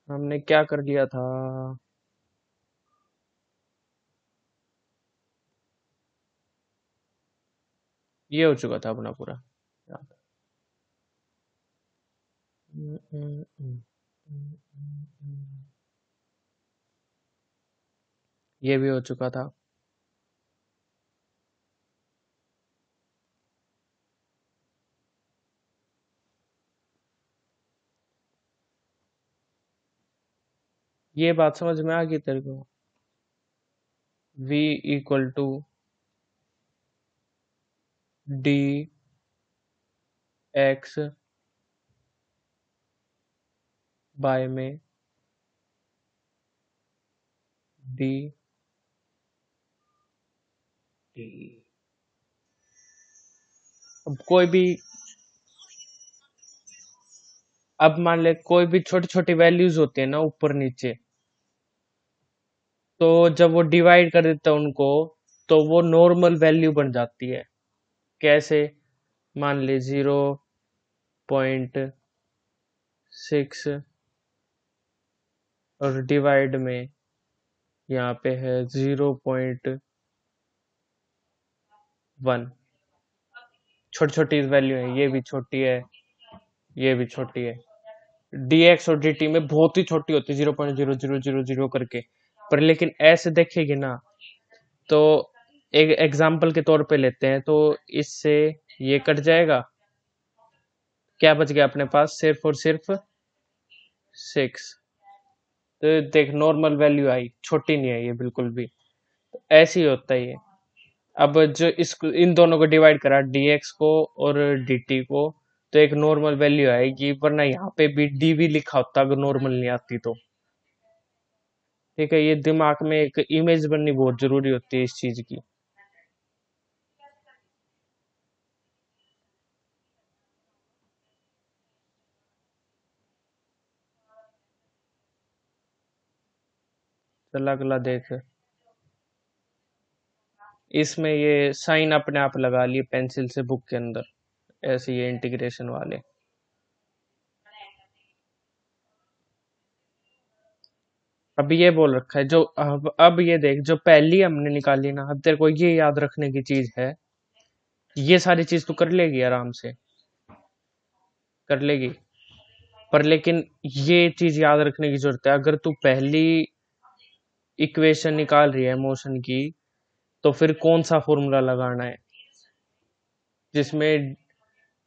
हमने क्या कर लिया था? ये हो चुका था अपना पूरा याद। ये भी हो चुका था। ये बात समझ में आ गई तेरे को? v equal to D X by में डी टी। अब कोई भी, अब मान ले कोई भी छोटी छोटी वैल्यूज होती है ना ऊपर नीचे, तो जब वो डिवाइड कर देता है उनको, तो वो नॉर्मल वैल्यू बन जाती है। कैसे? मान ले 0.6 और डिवाइड में यहाँ पे है 0.1। छोटी छोटी वैल्यू है, ये भी छोटी है, ये भी छोटी है। dx और dt में बहुत ही छोटी होती है, 0.0000 करके। पर लेकिन ऐसे देखेगी ना, तो एक एग्जाम्पल के तौर पे लेते हैं, तो इससे ये कट जाएगा। क्या बच गया अपने पास? सिर्फ और सिर्फ 6। तो देख, नॉर्मल वैल्यू आई, छोटी नहीं है ये बिल्कुल भी। तो ऐसे ही होता है ये। अब जो इस इन दोनों को डिवाइड करा, dx को और dt को, तो एक नॉर्मल वैल्यू आएगी, वरना यहाँ पे भी dv लिखा होता अगर नॉर्मल नहीं आती तो। ठीक है, ये दिमाग में एक इमेज बननी बहुत जरूरी होती है इस चीज की। चल अगला देख। इसमें ये साइन अपने आप लगा लिए पेंसिल से बुक के अंदर, ऐसे ये इंटीग्रेशन वाले। अब ये बोल रखा है जो, अब ये देख, जो पहली हमने निकाली ना, अब तेरे को ये याद रखने की चीज है, ये सारी चीज तू कर लेगी आराम से, कर लेगी। पर लेकिन ये चीज याद रखने की जरूरत है, अगर तू पहली इक्वेशन निकाल रही है मोशन की, तो फिर कौन सा फॉर्मूला लगाना है जिसमें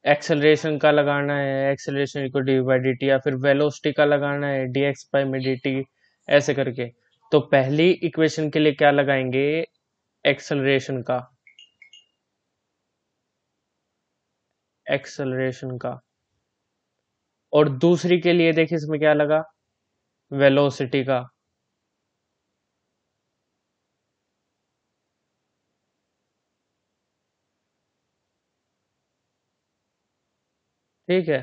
एक्सेलरेशन का लगाना है, acceleration equal D by D T, या फिर वेलोसिटी का लगाना है, डी एक्स बाई में डी टी, ऐसे करके। तो पहली इक्वेशन के लिए क्या लगाएंगे? एक्सेलरेशन का, एक्सेलरेशन का। और दूसरी के लिए देखिए इसमें क्या लगा? वेलोसिटी का। ठीक है,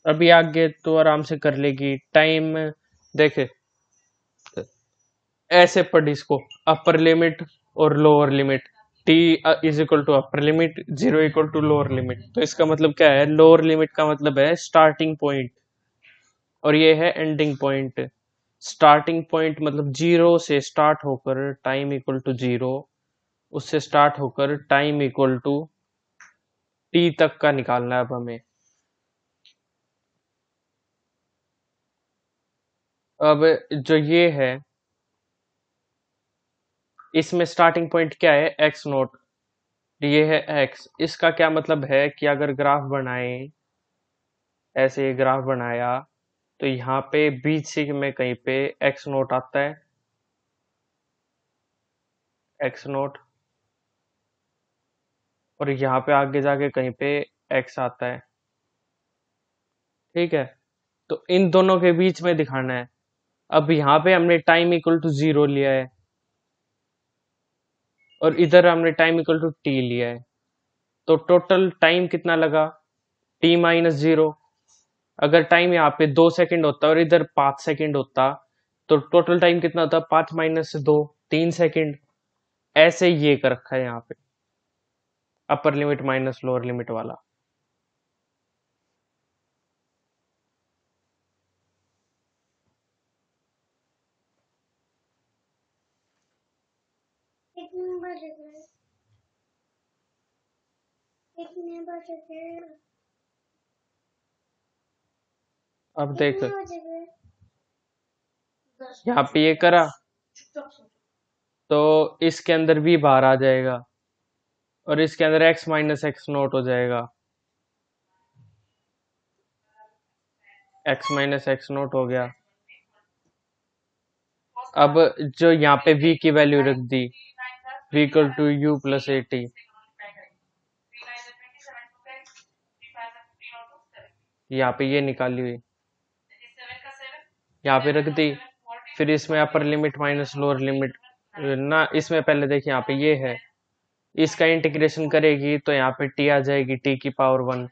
अभी आगे तो आराम से कर लेगी टाइम। देखे, ऐसे पढ़ इसको, अपर लिमिट और lower limit. T is equal to upper limit, zero equal to lower limit. तो इसका मतलब क्या है? लोअर लिमिट का मतलब है स्टार्टिंग पॉइंट, और ये है एंडिंग पॉइंट। स्टार्टिंग पॉइंट मतलब जीरो से स्टार्ट होकर टाइम इक्वल टू जीरो, उससे स्टार्ट होकर टाइम इक्वल टू टी तक का निकालना है अब हमें। अब जो ये है, इसमें स्टार्टिंग पॉइंट क्या है? X note. ये है एक्स। इसका क्या मतलब है कि अगर ग्राफ बनाए, ऐसे ग्राफ बनाया, तो यहाँ पे बीच से में कहीं पे एक्स नोट आता है, एक्स नोट, और यहाँ पे आगे जाके कहीं पे एक्स आता है। ठीक है, तो इन दोनों के बीच में दिखाना है। अब यहाँ पे हमने टाइम इक्वल टू जीरो लिया है, और इधर हमने टाइम इक्वल टू टी लिया है। तो टोटल टाइम कितना लगा? T minus zero. अगर टाइम यहाँ पे 2 सेकंड होता और इधर 5 सेकंड होता, तो टोटल टाइम कितना होता? 5 - 2, 3 सेकंड। ऐसे ये कर रखा है यहाँ पे, upper limit minus lower limit वाला। अब देख, यहाँ पे ये करा तो इसके अंदर भी बाहर आ जाएगा और इसके अंदर x माइनस एक्स नोट हो जाएगा, x माइनस एक्स नोट हो गया। अब जो यहाँ पे v की वैल्यू रख दी, v equal to u plus A T, यहाँ पे ये निकाली हुई यहाँ पे रख दी। फिर इसमें upper limit minus lower limit ना, इसमें पहले देखिए यहाँ पे ये है, इसका इंटीग्रेशन करेगी तो यहाँ पे t आ जाएगी t की पावर 1,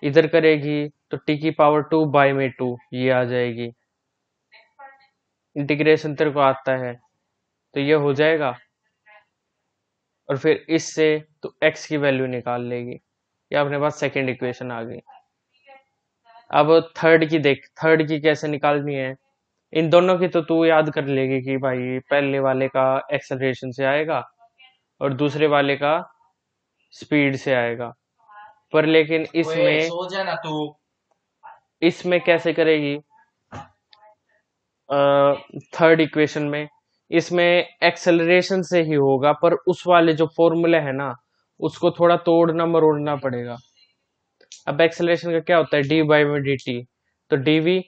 इधर करेगी तो t की पावर 2 बाई में 2 ये आ जाएगी। इंटीग्रेशन तेरे को आता है तो ये हो जाएगा, और फिर इससे तो x की वैल्यू निकाल लेगी। ये अपने पास सेकेंड इक्वेशन आ गई। अब थर्ड की देख, थर्ड की कैसे निकालनी है। इन दोनों की तो तू याद कर लेगी कि भाई पहले वाले का एक्सेलरेशन से आएगा और दूसरे वाले का स्पीड से आएगा, पर लेकिन इसमें सो जा ना तू। इसमें कैसे करेगी, थर्ड इक्वेशन में इसमें एक्सेलरेशन से ही होगा, पर उस वाले जो फॉर्मूला है ना उसको थोड़ा तोड़ना मरोड़ना पड़ेगा। अब एक्सेलरेशन का क्या होता है, डी बाई में डी टी, तो डीवी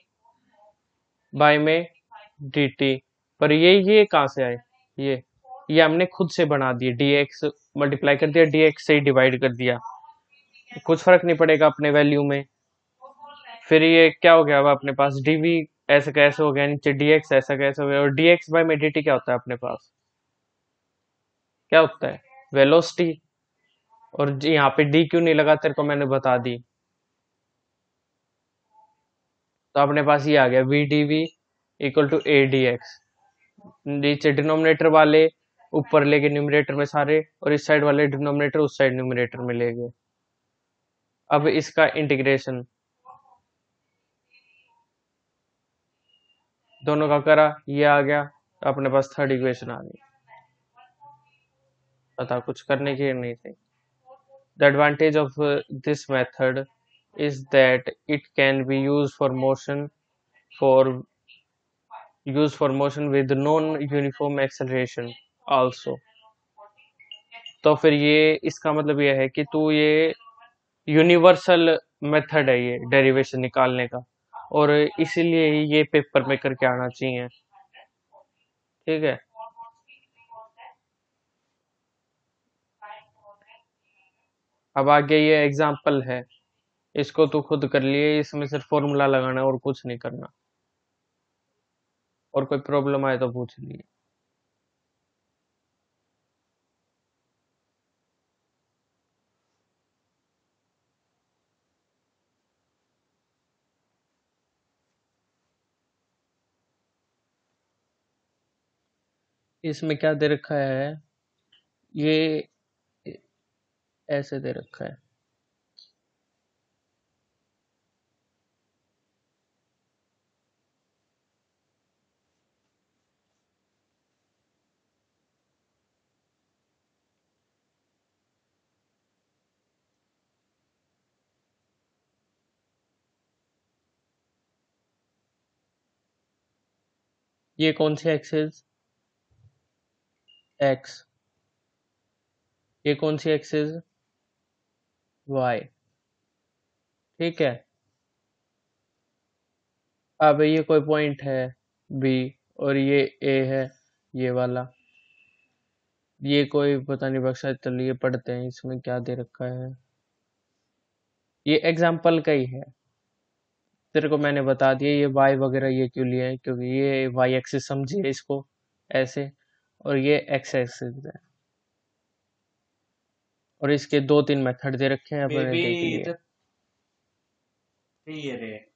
बाय में डी टी, पर ये कहाँ से आए, ये हमने खुद से बना दिए, डी एक्स मल्टीप्लाई कर दिया, डी एक्स से ही डिवाइड कर दिया, कुछ फर्क नहीं पड़ेगा अपने वैल्यू में। फिर ये क्या हो गया, अब अपने पास डीवी ऐसे कैसे हो गया, नीचे डीएक्स ऐसा कैसे हो गया, और डीएक्स बाय में dt क्या होता है अपने पास, क्या होता है, वेलोसिटी। और यहाँ पे डी क्यों नहीं लगा तेरे को मैंने बता दी, तो अपने पास ये आ गया V D V equal to A D X. नीचे डिनोमिनेटर वाले ऊपर ले गए न्यूमरेटर में सारे, और इस साइड वाले डिनोमिनेटर उस साइड न्यूमरेटर में ले गए। अब इसका इंटीग्रेशन दोनों का करा, ये आ गया, अपने पास थर्ड इक्वेशन आ गई। पता कुछ करने की नहीं थी। The advantage of this method is that it can be for used for motion with non-uniform acceleration also। तो फिर ये इसका मतलब ये है कि तू ये यूनिवर्सल मेथड है ये डेरिवेशन निकालने का, और इसीलिए ये पेपर में करके आना चाहिए, ठीक है। अब आगे ये एग्जाम्पल है, इसको तू खुद कर लिए, इसमें सिर्फ फॉर्मूला लगाना है और कुछ नहीं करना, और कोई प्रॉब्लम आए तो पूछ लिए। इसमें क्या दे रखा है, ये ऐसे दे रखा है, ये कौन सी एक्सिस, एक्स, ये कौन सी एक्सिस, वाई, ठीक है। अब ये कोई पॉइंट है बी, और ये ए है, ये वाला, ये कोई पता नहीं बक्सा, चलिए पढ़ते हैं इसमें क्या दे रखा है। ये एग्जाम्पल का ही है, तेरे को मैंने बता दिया ये वाई वगैरह ये क्यों लिया है, क्योंकि ये वाई एक्सिस समझिए इसको ऐसे, और ये एक्स एक्सिस है, और इसके 2-3 मेथड दे रखे हैं अपने देख लिए। ये रे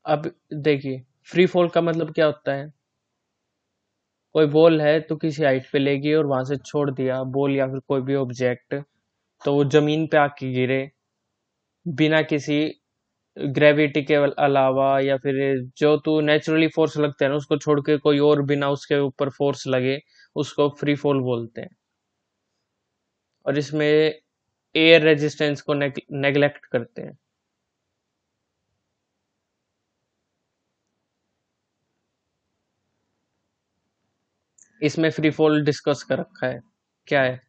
अब देखिए फ्री फॉल का मतलब क्या होता है, कोई बॉल है तो किसी हाइट पे लेगी और वहां से छोड़ दिया बॉल या फिर कोई भी ऑब्जेक्ट, तो वो जमीन पे आके गिरे बिना किसी ग्रेविटी के अलावा, या फिर जो तू नेचुरली फोर्स लगता है ना उसको छोड़ के कोई और बिना उसके ऊपर फोर्स लगे, उसको फ्री फॉल बोलते हैं। और इसमें एयर रेजिस्टेंस को नेग्लेक्ट करते हैं। इसमें फ्री फॉल डिस्कस कर रखा है, क्या है?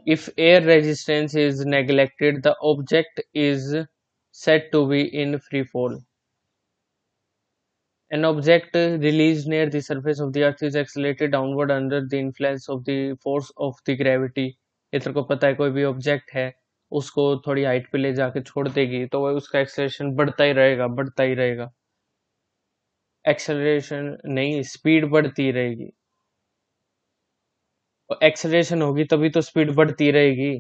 If air resistance is neglected, the object is said to be in free fall. An object released near the surface of the earth is accelerated downward under the influence of the force of the gravity. ये तेरे को पता है, कोई भी object है उसको थोड़ी हाइट पे ले जाके छोड़ देगी तो वो उसका एक्सेलरेशन बढ़ता ही रहेगा, बढ़ता ही रहेगा। एक्सेलरेशन नहीं, स्पीड बढ़ती रहेगी। और एक्सेलरेशन होगी तभी तो स्पीड बढ़ती रहेगी।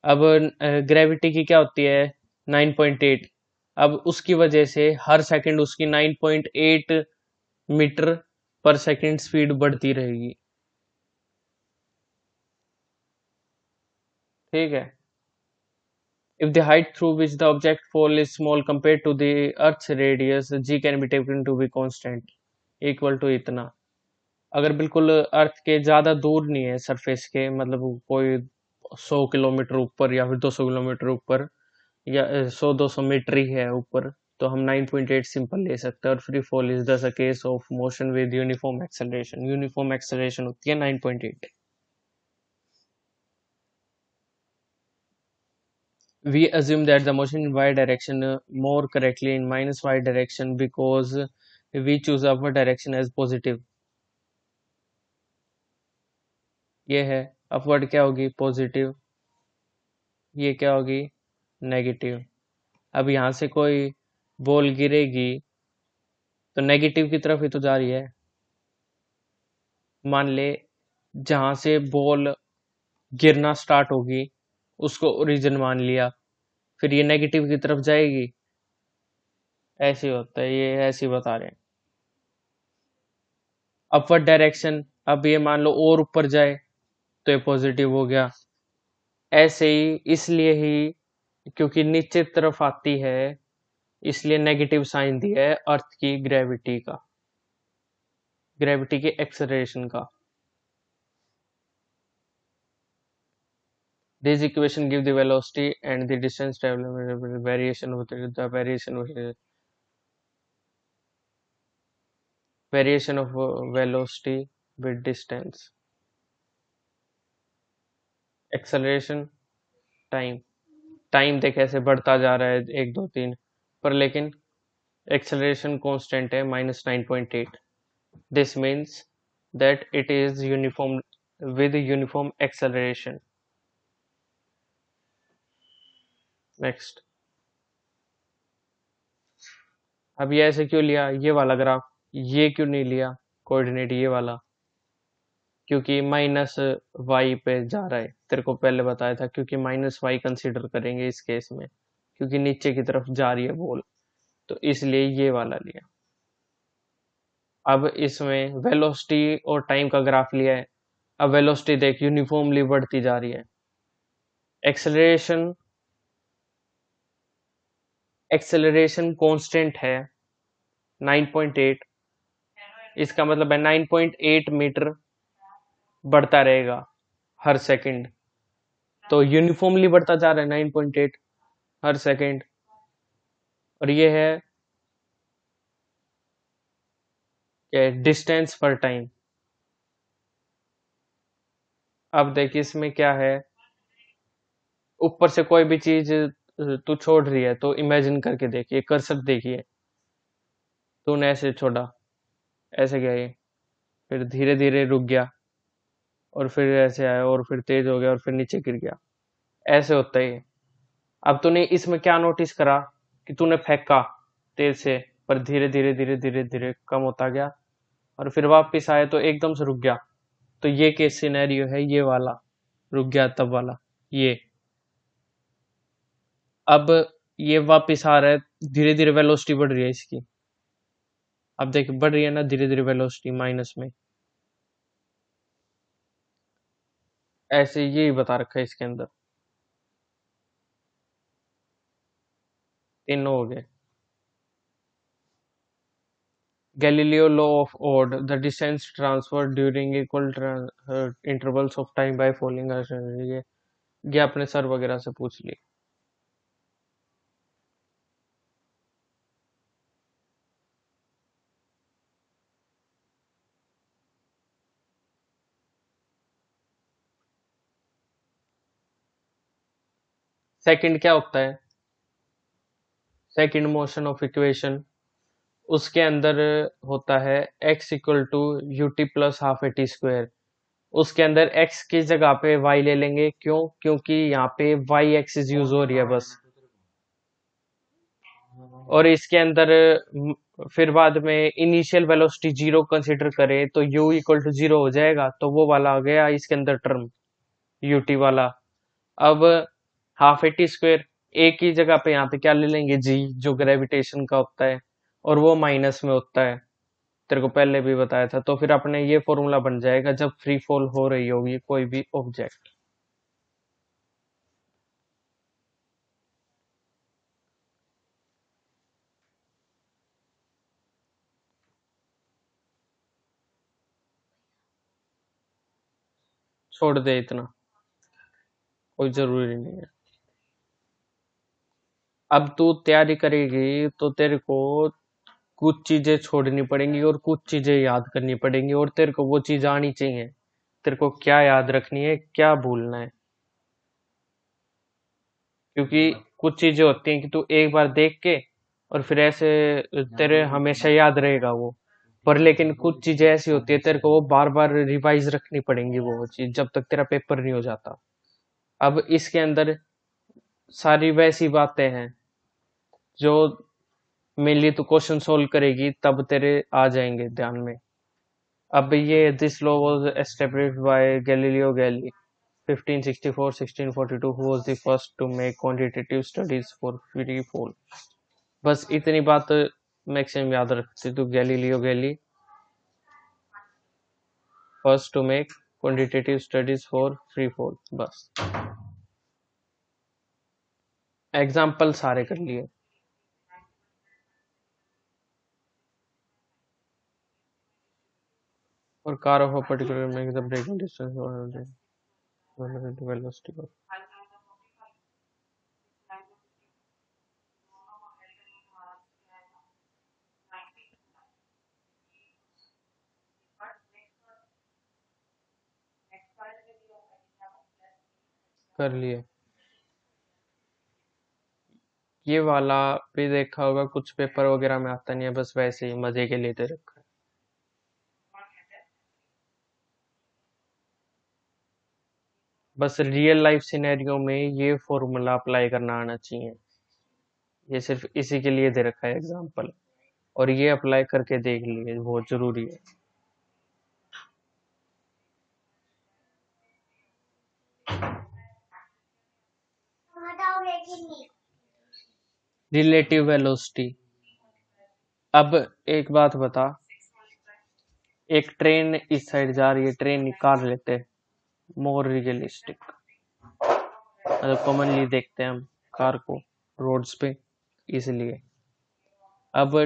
अब ग्रेविटी की क्या होती है? 9.8। अब उसकी वजह से हर सेकंड उसकी 9.8 मीटर पर सेकंड स्पीड बढ़ती रहेगी। ठीक है। If the height through which the object fall is small compared to the Earth's radius, g can be taken to be constant, equal to इतना। अगर बिल्कुल अर्थ के ज्यादा दूर नहीं है सरफेस के, मतलब कोई 100 किलोमीटर ऊपर या फिर 200 किलोमीटर ऊपर, या 100-200 मीटर ही है ऊपर, तो हम 9.8 सिंपल ले सकते हैं। और free fall is the case of motion with uniform acceleration. Uniform acceleration होती है 9.8। We assume that the motion in y direction more correctly in minus y direction because we choose upward direction as positive। ये है upward, क्या होगी? Positive. ये क्या होगी? Negative. अब यहाँ से कोई बॉल गिरेगी तो नेगेटिव की तरफ ही तो जा रही है। मान ले जहां से बॉल गिरना स्टार्ट होगी उसको ओरिजिन मान लिया, फिर ये नेगेटिव की तरफ जाएगी। ऐसे होता है, ये ऐसे ही बता रहे हैं। अपवर्ड डायरेक्शन, अब ये मान लो और ऊपर जाए तो ये पॉजिटिव हो गया। ऐसे ही, इसलिए ही क्योंकि नीचे तरफ आती है इसलिए नेगेटिव साइन दिया है अर्थ की ग्रेविटी का, ग्रेविटी के एक्सेलरेशन का। This equation give the velocity and the distance traveled, variation with the variation of velocity with distance, acceleration, time. Time देख कैसे बढ़ता जा रहा है 1 2 3, पर लेकिन एक्सेलरेशन कांस्टेंट है -9.8। This means that it is uniform with uniform acceleration. Next. अब ये ऐसे क्यों लिया ये वाला ग्राफ? ये क्यों नहीं लिया कोऑर्डिनेट ये वाला? क्योंकि माइनस वाई पे जा रहा है, तेरे को पहले बताया था, क्योंकि माइनस वाई कंसिडर करेंगे इस केस में, क्योंकि नीचे की तरफ जा रही है बॉल, तो इसलिए ये वाला लिया। अब इसमें वेलोसिटी और टाइम का ग्राफ लिया है। अब वेलोसिटी देख यूनिफॉर्मली बढ़ती जा रही है। एक्सेलरेशन, एक्सेलरेशन कांस्टेंट है 9.8। इसका मतलब है 9.8 मीटर बढ़ता रहेगा हर सेकंड, तो यूनिफॉर्मली बढ़ता जा रहा है 9.8 हर सेकंड। और ये है डिस्टेंस पर टाइम। अब देख इसमें क्या है, ऊपर से कोई भी चीज तू छोड़ रही है तो इमेजिन करके देखिए, कर्सर देखिए, तूने ऐसे छोड़ा, ऐसे गया ये, फिर धीरे धीरे रुक गया, और फिर ऐसे आया और फिर तेज हो गया और फिर नीचे गिर गया। ऐसे होता है ये। अब तूने इसमें क्या नोटिस करा कि तूने फेंका तेज से, पर धीरे धीरे धीरे धीरे धीरे कम होता गया, और फिर वापस आया तो एकदम से रुक गया। तो ये केस सिनेरियो है ये वाला, रुक गया तब वाला ये। अब ये वापस आ रहा है, धीरे धीरे वेलोसिटी बढ़ रही है इसकी, अब देख बढ़ रही है ना धीरे धीरे वेलोसिटी माइनस में, ऐसे यही बता रखा है इसके अंदर। तीनों हो गए। Galileo law of odd, the distance transferred during equal intervals of time by falling ये अपने सर वगैरह से पूछ ली। सेकंड क्या होता है? सेकंड मोशन ऑफ इक्वेशन, उसके अंदर होता है x equal to U T plus half A T square. उसके अंदर x की जगह पे y ले लेंगे, क्यों? क्योंकि यहाँ पे y एक्सिस यूज हो रही है बस। और इसके अंदर फिर बाद में इनिशियल वेलोसिटी जीरो कंसीडर करें तो u इक्वल टू जीरो हो जाएगा, तो वो वाला आ गया इसके अंदर टर्म ut वाला। अब हाफ ए टी स्क्वायर, ए की जगह पे यहाँ पे क्या ले लेंगे, जी, जो ग्रेविटेशन का होता है, और वो माइनस में होता है, तेरे को पहले भी बताया था। तो फिर अपने ये फॉर्मूला बन जाएगा जब फ्री फॉल हो रही होगी कोई भी ऑब्जेक्ट। छोड़ दे इतना, कोई जरूरी नहीं है। अब तू तैयारी करेगी तो तेरे को कुछ चीजें छोड़नी पड़ेंगी और कुछ चीजें याद करनी पड़ेंगी, और तेरे को वो चीज आनी चाहिए। तेरे को क्या याद रखनी है, क्या भूलना है, क्योंकि कुछ चीजें होती हैं कि तू एक बार देख के और फिर ऐसे तेरे हमेशा याद रहेगा वो। पर लेकिन कुछ चीजें ऐसी होती है तेरे को वो बार बार रिवाइज रखनी पड़ेंगी वो चीज, जब तक तेरा पेपर नहीं हो जाता। अब इसके अंदर सारी वैसी बातें हैं जो मेनली तू क्वेश्चन सोल्व करेगी तब तेरे आ जाएंगे ध्यान में। अब ये this law was established by Galileo Galilei 1564-1642, who was the first to make quantitative studies for free fall। बस इतनी बात मैक्सिमम याद रखती तू, Galileo Galilei first to make quantitative studies for free fall, बस। एग्जाम्पल सारे कर लिए। और car of a particular make the braking distance velocity of, कर लिए। ये वाला भी देखा होगा, कुछ पेपर वगैरह में आता नहीं है, बस वैसे ही मजे के लिए दे रखा है। बस रियल लाइफ सिनेरियो में ये फॉर्मूला अप्लाई करना आना चाहिए, ये सिर्फ इसी के लिए दे रखा है एग्जाम्पल, और ये अप्लाई करके देख लिए, बहुत जरूरी है। Relative velocity. अब एक बात बता, एक ट्रेन इस साइड जा रही है, ट्रेन कार लेते हैं, मोर रियलिस्टिक, मतलब कॉमनली देखते हैं हम कार को रोड्स पे, इसलिए। अब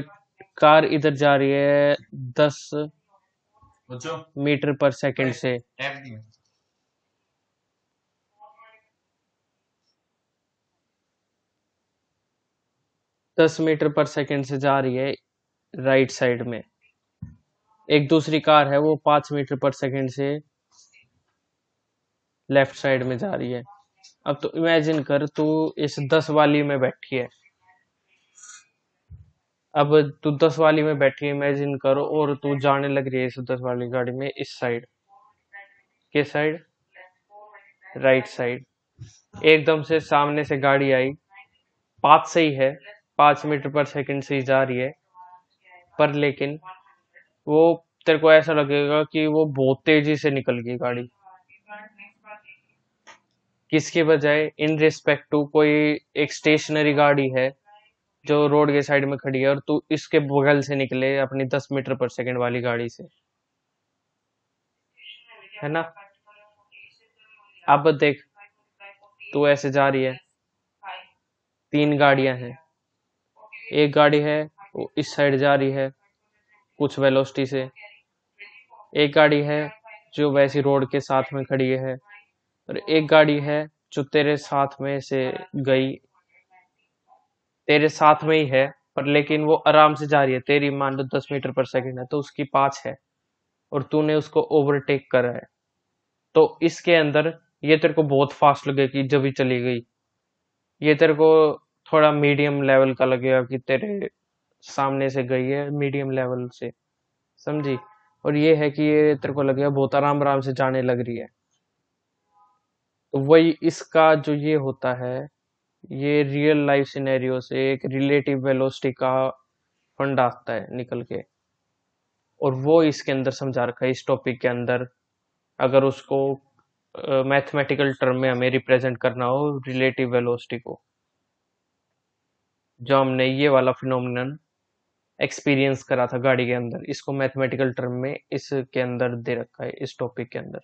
कार इधर जा रही है 10 मीटर पर सेकंड से, 10 मीटर पर सेकंड से जा रही है राइट साइड में। एक दूसरी कार है वो 5 मीटर पर सेकंड से लेफ्ट साइड में जा रही है। अब तो इमेजिन कर तू इस 10 वाली में बैठी है, अब तू 10 वाली में बैठी है इमेजिन करो, और तू जाने लग रही है इस 10 वाली गाड़ी में इस साइड, किस साइड, राइट साइड। एकदम से सामने से गाड़ी आई, पाथ से ही है, 5 मीटर पर सेकंड से ही जा रही है, पर लेकिन वो तेरे को ऐसा लगेगा कि वो बहुत तेजी से निकल गई गाड़ी, किसके बजाय, इन रिस्पेक्ट टू कोई एक स्टेशनरी गाड़ी है जो रोड के साइड में खड़ी है और तू इसके बगल से निकले अपनी 10 मीटर पर सेकंड वाली गाड़ी से, है ना। अब देख, तू ऐसे जा रही है, 3 गाड़ियां हैं, एक गाड़ी है वो इस साइड जा रही है कुछ वेलोसिटी से, एक गाड़ी है जो वैसी रोड के साथ में खड़ी है, और एक गाड़ी है जो तेरे साथ में से गई, तेरे साथ में ही है पर लेकिन वो आराम से जा रही है, तेरी मान लो 10 मीटर पर सेकंड है तो उसकी 5 है, और तूने उसको ओवरटेक करा है। तो इसके अंदर ये तेरे को बहुत फास्ट लगेगी जब ही चली गई, ये तेरे को थोड़ा मीडियम लेवल का लगेगा कि तेरे सामने से गई है मीडियम लेवल से, समझी। और ये है कि ये तेरे को लगेगा बहुत आराम आराम से जाने लग रही है। तो वही इसका जो ये होता है, ये रियल लाइफ सिनेरियो से एक रिलेटिव वेलोसिटी का फंड आता है निकल के, और वो इसके अंदर समझा रखा है इस टॉपिक के अंदर। अगर उसको मैथमेटिकल टर्म में हमें रिप्रेजेंट करना हो रिलेटिव वेलोसिटी को, जो हमने ये वाला फिनोमिनन एक्सपीरियंस करा था गाड़ी के अंदर, इसको मैथमेटिकल टर्म में इसके अंदर दे रखा है इस टॉपिक के अंदर।